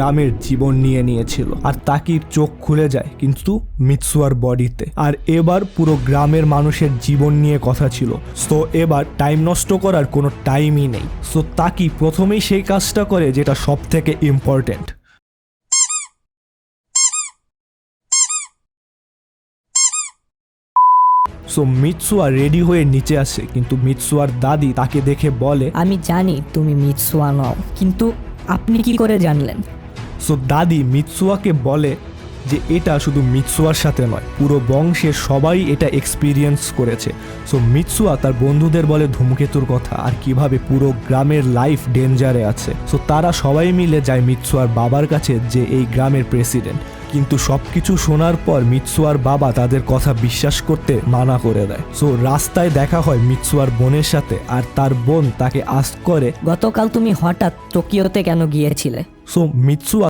গ্রামের জীবন নিয়ে নিয়েছিল। আর তাকির চোখ খুলে যায় কিন্তু মিৎসুয়ার বডিতে। আর এবার পুরো গ্রামের মানুষের জীবন নিয়ে কথা ছিল। সো এবার টাইম নষ্ট করার কোনো টাইমই নেই। সো তাকি প্রথমেই সেই কাজটা করে যেটা সব থেকে ইম্পর্টেন্ট। সো মিৎসুয়া রেডি হয়ে নিচে আসে, কিন্তু মিৎসুয়ার দাদি তাকে দেখে বলে, আমি জানি তুমি মিৎসুয়া নও, কিন্তু আপনি কি করে জানলেন? সো দাদি মিৎসুয়াকে বলে যে এটা শুধু মিৎসুয়ার সাথে নয়, পুরো বংশের সবাই এটা এক্সপিরিয়েন্স করেছে। সো মিৎসুয়া তার বন্ধুদের বলে ধূমকেতুর কথা আর কিভাবে পুরো গ্রামের লাইফ ডেঞ্জারে আছে। সো তারা সবাই মিলে যায় মিৎসুয়ার বাবার কাছে, যে এই গ্রামের প্রেসিডেন্ট। কিন্তু সবকিছু শোনার পর মিৎসুয়ার বাবা তাদের কথা বিশ্বাস করতে মানা করে দেয়। সো রাস্তায় দেখা হয় মিৎসুয়ার বোনের সাথে, আর তার বোন তাকে আস্ক করে, গতকাল তুমি হঠাৎ টোকিওতে কেন গিয়েছিলে? সো মিৎসুয়া